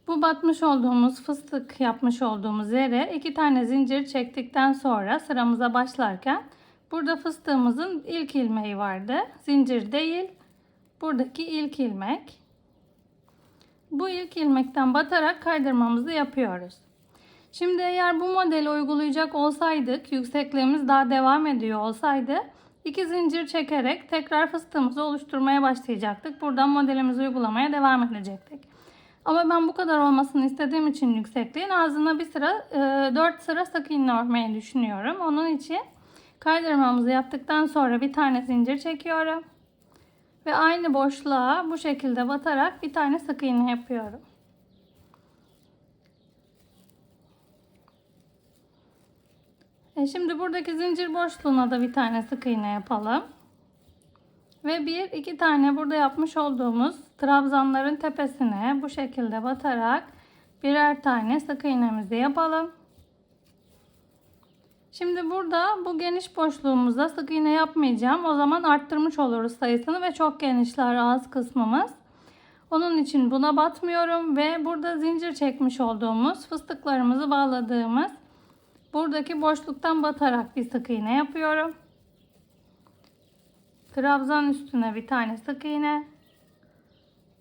Bu batmış olduğumuz fıstık yapmış olduğumuz yere 2 tane zincir çektikten sonra sıramıza başlarken burada fıstığımızın ilk ilmeği vardı. Zincir değil, buradaki ilk ilmek. Bu ilk ilmekten batarak kaydırmamızı yapıyoruz. Şimdi eğer bu modeli uygulayacak olsaydık, yüksekliğimiz daha devam ediyor olsaydı 2 zincir çekerek tekrar fıstığımızı oluşturmaya başlayacaktık. Buradan modelimizi uygulamaya devam edecektik. Ama ben bu kadar olmasını istediğim için yüksekliğin ağzına 4 sıra sık iğne örmeyi düşünüyorum. Onun için kaydırmamızı yaptıktan sonra bir tane zincir çekiyorum. Ve aynı boşluğa bu şekilde batarak bir tane sık iğne yapıyorum. Şimdi buradaki zincir boşluğuna da bir tane sık iğne yapalım. Ve bir iki tane burada yapmış olduğumuz trabzanların tepesine bu şekilde batarak birer tane sık iğnemizi yapalım. Şimdi burada bu geniş boşluğumuzda sık iğne yapmayacağım. O zaman arttırmış oluruz sayısını ve çok genişler ağız kısmımız. Onun için buna batmıyorum ve burada zincir çekmiş olduğumuz fıstıklarımızı bağladığımız buradaki boşluktan batarak bir sık iğne yapıyorum. Trabzan üstüne bir tane sık iğne.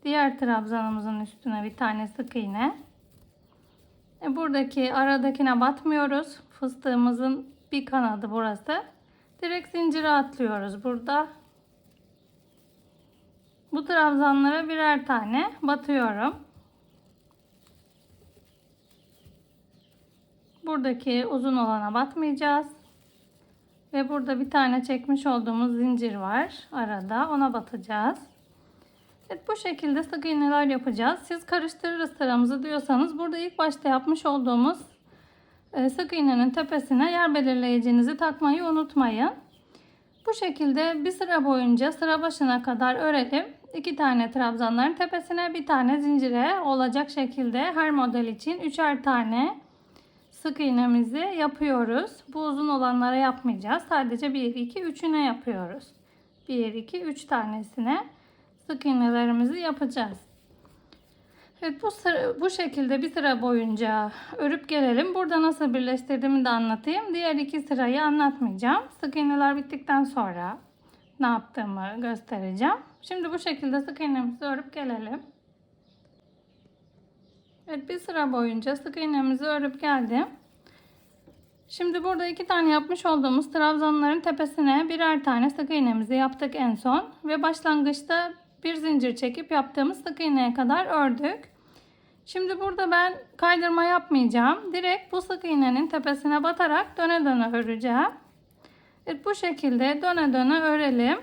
Diğer trabzanımızın üstüne bir tane sık iğne. Buradaki aradakine batmıyoruz. Fıstığımızın bir kanadı burası. Direkt zincire atlıyoruz burada. Bu trabzanlara birer tane batıyorum. Buradaki uzun olana batmayacağız. Ve burada bir tane çekmiş olduğumuz zincir var arada. Ona batacağız. Evet, bu şekilde sık iğneler yapacağız. Siz karıştırırız sıramızı diyorsanız burada ilk başta yapmış olduğumuz sık iğnenin tepesine yer belirleyicinizi takmayı unutmayın. Bu şekilde bir sıra boyunca sıra başına kadar örelim. 2 tane trabzanların tepesine bir tane zincire olacak şekilde her model için 3'er tane sık iğnemizi yapıyoruz. Bu uzun olanlara yapmayacağız. Sadece 1, 2, 3'üne yapıyoruz. 1, 2, 3 tanesine sık iğnelerimizi yapacağız. Evet, bu şekilde bir sıra boyunca örüp gelelim. Burada nasıl birleştirdiğimi de anlatayım. Diğer 2 sırayı anlatmayacağım. Sık iğneler bittikten sonra ne yaptığımı göstereceğim. Şimdi bu şekilde sık iğnemizi örüp gelelim. Evet, bir sıra boyunca sık iğnemizi örüp geldim. Şimdi burada 2 tane yapmış olduğumuz trabzanların tepesine birer tane sık iğnemizi yaptık en son. Ve başlangıçta bir zincir çekip yaptığımız sık iğneye kadar ördük. Şimdi burada ben kaydırma yapmayacağım. Direkt bu sık iğnenin tepesine batarak döne döne öreceğim. Evet, bu şekilde döne döne örelim.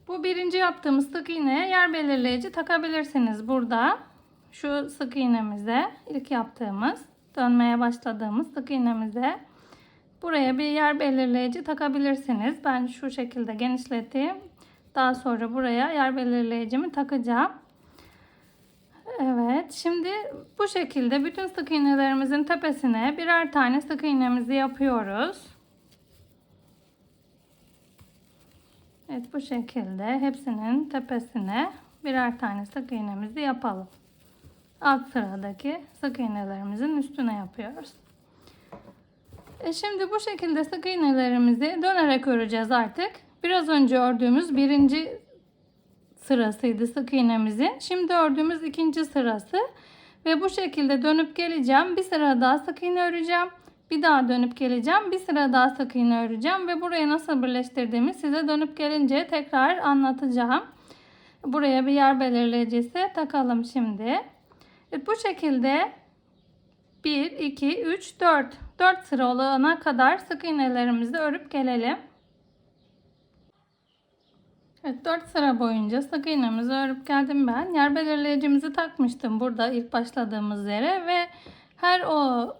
Bu birinci yaptığımız sık iğneye yer belirleyici takabilirsiniz burada. Şu sık iğnemize, ilk yaptığımız, dönmeye başladığımız sık iğnemize buraya bir yer belirleyici takabilirsiniz. Ben şu şekilde genişleteyim. Daha sonra buraya yer belirleyicimi takacağım. Evet, şimdi bu şekilde bütün sık iğnelerimizin tepesine birer tane sık iğnemizi yapıyoruz. Evet, bu şekilde hepsinin tepesine birer tane sık iğnemizi yapalım. Alt sıradaki sık iğnelerimizin üstüne yapıyoruz. Şimdi bu şekilde sık iğnelerimizi dönerek öreceğiz artık. Biraz önce ördüğümüz birinci sırasıydı sık iğnemizin. Şimdi ördüğümüz ikinci sırası. Ve bu şekilde dönüp geleceğim. Bir sıra daha sık iğne öreceğim. Bir daha dönüp geleceğim. Bir sıra daha sık iğne öreceğim. Ve buraya nasıl birleştirdiğimi size dönüp gelince tekrar anlatacağım. Buraya bir yer belirleyicisi takalım şimdi. Evet, bu şekilde 1, 2, 3, 4. 4 sıra olana kadar sık iğnelerimizi örüp gelelim. Evet, 4 sıra boyunca sık iğnemizi örüp geldim ben. Yer belirleyicimizi takmıştım burada ilk başladığımız yere ve her o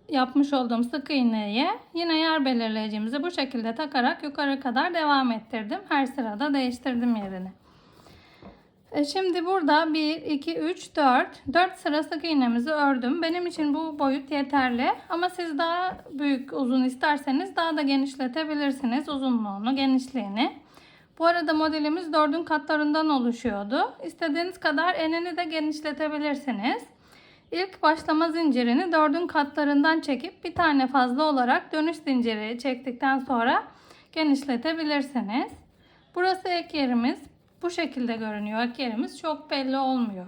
yapmış olduğum sık iğneye yine yer belirleyicimizi bu şekilde takarak yukarı kadar devam ettirdim. Her sırada değiştirdim yerini. Şimdi burada 1, 2, 3, 4. 4 sıra sık iğnemizi ördüm. Benim için bu boyut yeterli. Ama siz daha büyük uzun isterseniz daha da genişletebilirsiniz uzunluğunu, genişliğini. Bu arada modelimiz 4'ün katlarından oluşuyordu. İstediğiniz kadar enini de genişletebilirsiniz. İlk başlama zincirini 4'ün katlarından çekip bir tane fazla olarak dönüş zinciri çektikten sonra genişletebilirsiniz. Burası ek yerimiz. Bu şekilde görünüyor. Ek yerimiz çok belli olmuyor.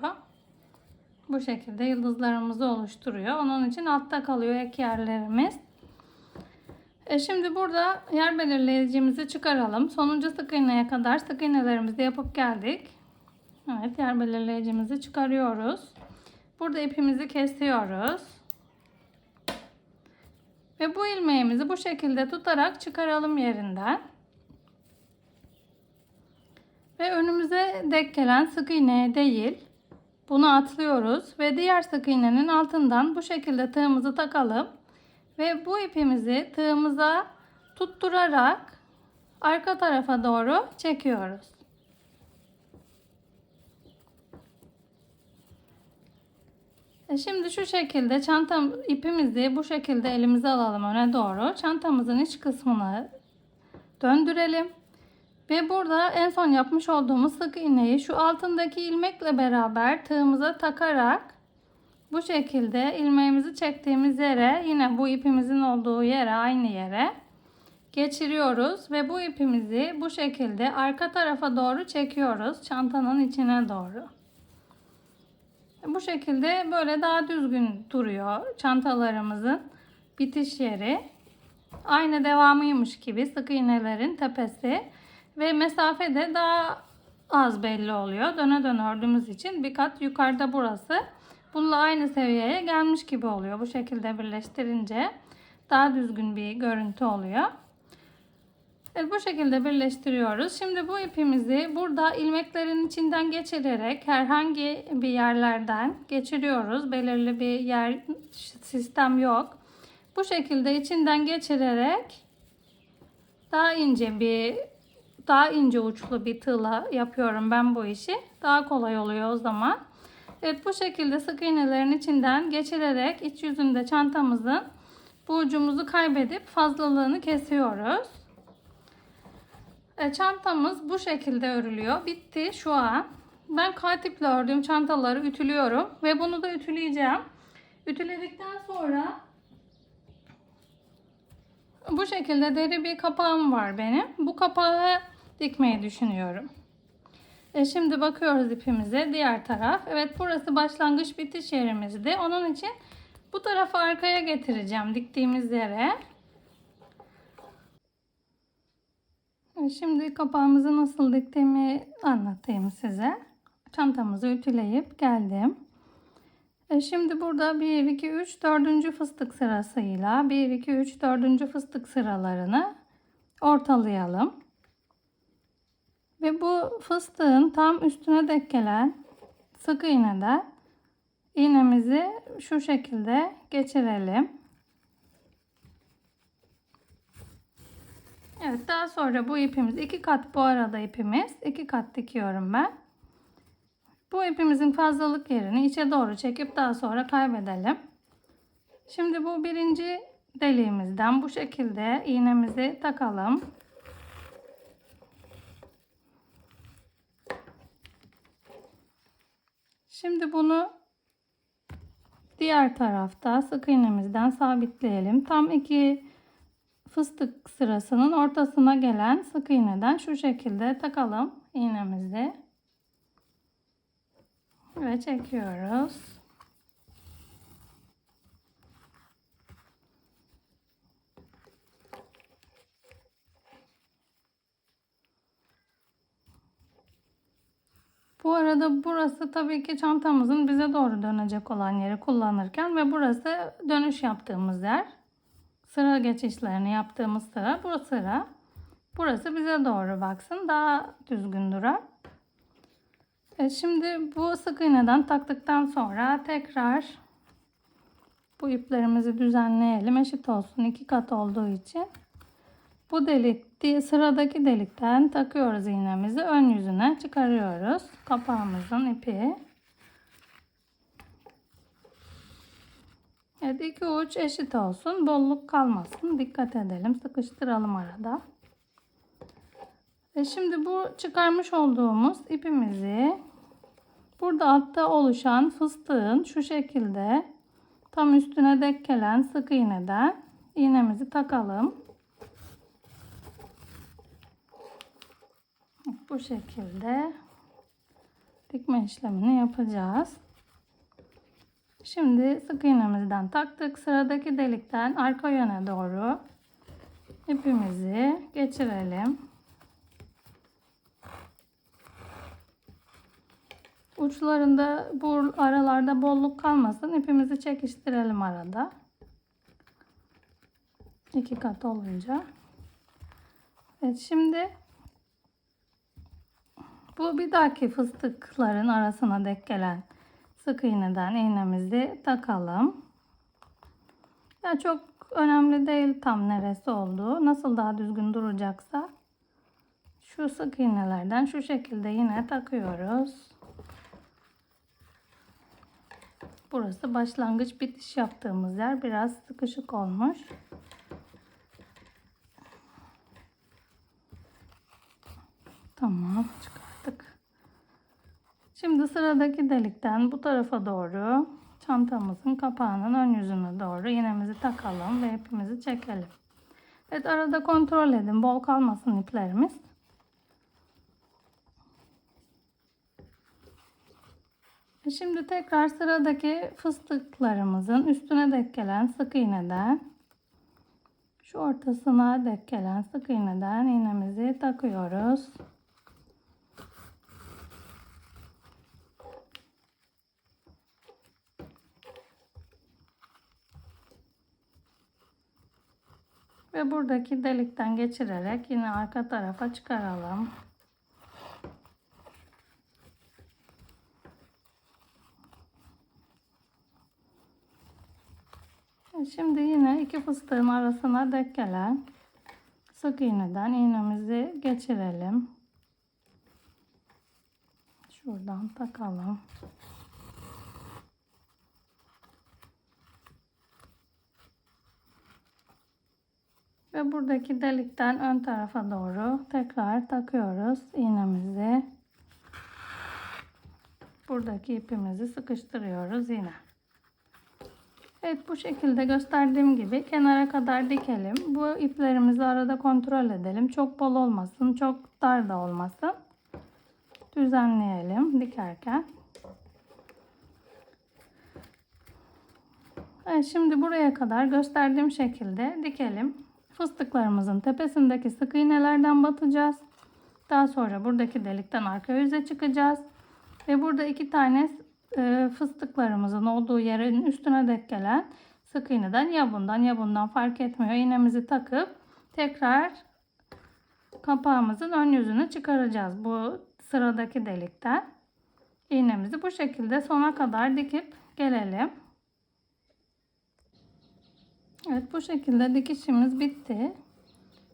Bu şekilde yıldızlarımızı oluşturuyor. Onun için altta kalıyor ek yerlerimiz. Şimdi burada yer belirleyicimizi çıkaralım. Sonuncu sık iğneye kadar sık iğnelerimizi yapıp geldik. Evet, yer belirleyicimizi çıkarıyoruz. Burada ipimizi kesiyoruz. Ve bu ilmeğimizi bu şekilde tutarak çıkaralım yerinden. Ve önümüze denk gelen sık iğneye değil, bunu atlıyoruz ve diğer sık iğnenin altından bu şekilde tığımızı takalım. Ve bu ipimizi tığımıza tutturarak arka tarafa doğru çekiyoruz. Şimdi şu şekilde ipimizi bu şekilde elimize alalım öne doğru. Çantamızın iç kısmını döndürelim. Ve burada en son yapmış olduğumuz sık iğneyi şu altındaki ilmekle beraber tığımıza takarak bu şekilde ilmeğimizi çektiğimiz yere, yine bu ipimizin olduğu yere, aynı yere geçiriyoruz ve bu ipimizi bu şekilde arka tarafa doğru çekiyoruz, çantanın içine doğru. Bu şekilde böyle daha düzgün duruyor çantalarımızın bitiş yeri. Aynı devamıymış gibi sık iğnelerin tepesi ve mesafe de daha az belli oluyor. Döne döne ördüğümüz için bir kat yukarıda burası. Bununla aynı seviyeye gelmiş gibi oluyor. Bu şekilde birleştirince daha düzgün bir görüntü oluyor. Evet, bu şekilde birleştiriyoruz. Şimdi bu ipimizi burada ilmeklerin içinden geçirerek herhangi bir yerlerden geçiriyoruz. Belirli bir yer sistem yok. Bu şekilde içinden geçirerek daha ince uçlu bir tığla yapıyorum ben bu işi. Daha kolay oluyor o zaman. Evet, bu şekilde sık iğnelerin içinden geçirerek iç yüzünde çantamızın bu ucumuzu kaybedip fazlalığını kesiyoruz. Çantamız bu şekilde örülüyor. Bitti şu an. Ben K-tiple ördüğüm çantaları ütülüyorum ve bunu da ütüleyeceğim. Ütüledikten sonra bu şekilde deri bir kapağım var benim. Bu kapağı dikmeyi düşünüyorum. Şimdi bakıyoruz ipimize. Diğer taraf. Evet, burası başlangıç bitiş yerimizdi. Onun için bu tarafı arkaya getireceğim diktiğimiz yere. Şimdi kapağımızı nasıl diktiğimi anlatayım size. Çantamızı ütüleyip geldim. Şimdi burada 1, 2, 3, 4. fıstık sırasıyla 1, 2, 3, 4. fıstık sıralarını ortalayalım. Ve bu fıstığın tam üstüne denk gelen sık iğneden iğnemizi şu şekilde geçirelim. Evet, daha sonra bu ipimiz 2 kat, bu arada ipimiz 2 kat dikiyorum ben. Bu ipimizin fazlalık yerini içe doğru çekip daha sonra kaybedelim. Şimdi bu birinci deliğimizden bu şekilde iğnemizi takalım. Şimdi bunu diğer tarafta sık iğnemizden sabitleyelim. Tam 2 fıstık sırasının ortasına gelen sık iğneden şu şekilde takalım iğnemizi ve çekiyoruz. Bu arada burası tabii ki çantamızın bize doğru dönecek olan yeri kullanırken ve burası dönüş yaptığımız yer. Sıra geçişlerini yaptığımız sıra bu sıra. Burası bize doğru baksın, daha düzgün durar. Şimdi bu sık iğneden taktıktan sonra tekrar bu iplerimizi düzenleyelim. Eşit olsun, 2 kat olduğu için. Bu sıradaki delikten takıyoruz iğnemizi. Ön yüzüne çıkarıyoruz kapağımızın ipi. Evet, 2 uç eşit olsun. Bolluk kalmasın. Dikkat edelim. Sıkıştıralım arada. Şimdi bu çıkarmış olduğumuz ipimizi burada altta oluşan fıstığın şu şekilde tam üstüne denk gelen sık iğneden iğnemizi takalım. Bu şekilde dikme işlemini yapacağız. Şimdi sık iğnemizden taktık. Sıradaki delikten arka yöne doğru ipimizi geçirelim. Uçlarında, bu aralarda bolluk kalmasın. İpimizi çekiştirelim arada. 2 kat olunca. Evet, şimdi bu bir dahaki fıstıkların arasına denk gelen sık iğneden iğnemizi takalım. Ya çok önemli değil tam neresi olduğu. Nasıl daha düzgün duracaksa Şu sık iğnelerden şu şekilde yine takıyoruz. Burası başlangıç bitiş yaptığımız yer. Biraz sıkışık olmuş. Tamam, çıkarttık. Şimdi sıradaki delikten bu tarafa doğru çantamızın kapağının ön yüzüne doğru iğnemizi takalım ve ipimizi çekelim. Evet, arada kontrol edin, bol kalmasın iplerimiz. Şimdi tekrar sıradaki fıstıklarımızın üstüne denk gelen sık iğneden, şu ortasına denk gelen sık iğneden iğnemizi takıyoruz. Ve buradaki delikten geçirerek yine arka tarafa çıkaralım. Şimdi yine iki fıstığın arasına denk gelen sık iğneden iğnemizi geçirelim. Şuradan takalım. Ve buradaki delikten ön tarafa doğru tekrar takıyoruz iğnemizi. Buradaki ipimizi sıkıştırıyoruz yine. Evet, bu şekilde gösterdiğim gibi kenara kadar dikelim. Bu iplerimizi arada kontrol edelim. Çok bol olmasın, çok dar da olmasın. Düzenleyelim dikerken. Evet, şimdi buraya kadar gösterdiğim şekilde dikelim. Fıstıklarımızın tepesindeki sık iğnelerden batacağız. Daha sonra buradaki delikten arka yüze çıkacağız. Ve burada iki tane fıstıklarımızın olduğu yerin üstüne denk gelen sık iğneden ya bundan ya bundan fark etmiyor. İğnemizi takıp tekrar kapağımızın ön yüzünü çıkaracağız. Bu sıradaki delikten iğnemizi bu şekilde sona kadar dikip gelelim. Evet, bu şekilde dikişimiz bitti.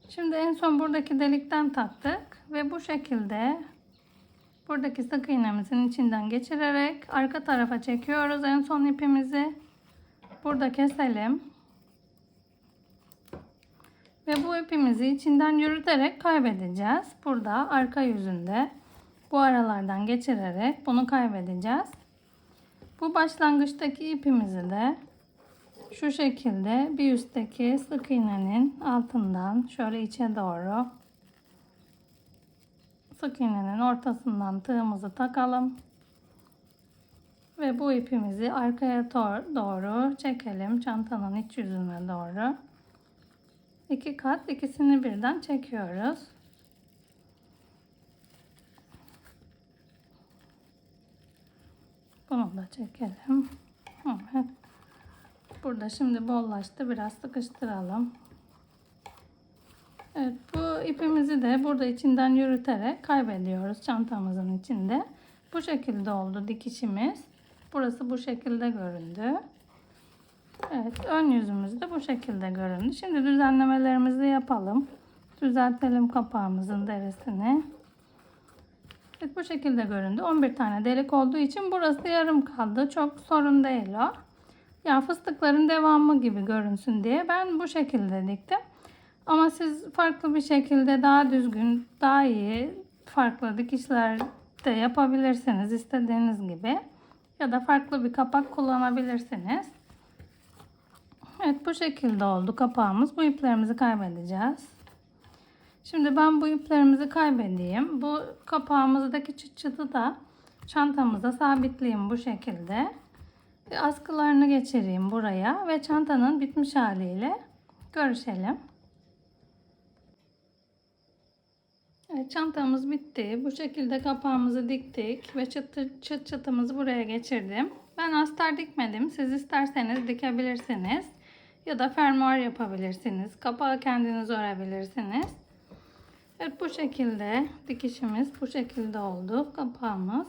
Şimdi en son buradaki delikten taktık ve bu şekilde buradaki sık iğnemizin içinden geçirerek arka tarafa çekiyoruz. En son ipimizi burada keselim. Ve bu ipimizi içinden yürüterek kaybedeceğiz. Burada arka yüzünde bu aralardan geçirerek bunu kaybedeceğiz. Bu başlangıçtaki ipimizi de şu şekilde bir üstteki sık iğnenin altından şöyle içe doğru sık iğnenin ortasından tığımızı takalım. Ve bu ipimizi arkaya doğru çekelim. Çantanın iç yüzüne doğru. 2 kat, ikisini birden çekiyoruz. Bunu da çekelim. Evet. Burada şimdi bollaştı. Biraz sıkıştıralım. Evet, bu ipimizi de burada içinden yürüterek kaybediyoruz çantamızın içinde. Bu şekilde oldu dikişimiz. Burası bu şekilde göründü. Evet, ön yüzümüz de bu şekilde göründü. Şimdi düzenlemelerimizi yapalım. Düzeltelim kapağımızın derisini. Evet, bu şekilde göründü. 11 tane delik olduğu için burası yarım kaldı. Çok sorun değil o. Yani fıstıkların devamı gibi görünsün diye ben bu şekilde diktim. Ama siz farklı bir şekilde daha düzgün, daha iyi farklı dikişler de yapabilirsiniz istediğiniz gibi. Ya da farklı bir kapak kullanabilirsiniz. Evet, bu şekilde oldu kapağımız. Bu iplerimizi kaybedeceğiz. Şimdi ben bu iplerimizi kaybedeyim. Bu kapağımızdaki çıt çıtı da çantamıza sabitleyeyim bu şekilde. Bir askılarını geçireyim buraya ve çantanın bitmiş haliyle görüşelim. Evet, çantamız bitti. Bu şekilde kapağımızı diktik ve çıt çıtımızı buraya geçirdim. Ben astar dikmedim. Siz isterseniz dikebilirsiniz. Ya da fermuar yapabilirsiniz. Kapağı kendiniz örebilirsiniz. Evet, bu şekilde dikişimiz bu şekilde oldu. Kapağımız.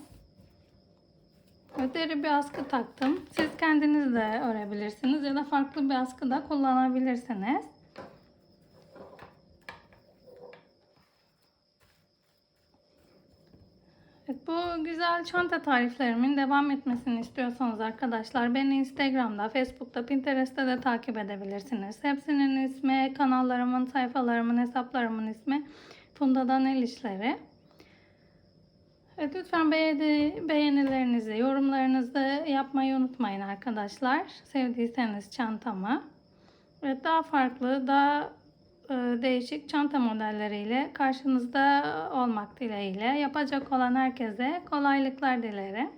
Evet, deri bir askı taktım. Siz kendiniz de örebilirsiniz ya da farklı bir askı da kullanabilirsiniz. güzel çanta tariflerimin devam etmesini istiyorsanız arkadaşlar beni Instagram'da, Facebook'ta, Pinterest'te de takip edebilirsiniz. Hepsinin ismi, kanallarımın, sayfalarımın, hesaplarımın ismi Funda'dan El İşleri. Evet, lütfen beğenilerinizi, yorumlarınızı yapmayı unutmayın arkadaşlar. Sevdiyseniz çantamı. Evet, daha farklı, daha değişik çanta modelleriyle karşınızda olmak dileğiyle. Yapacak olan herkese kolaylıklar dilerim.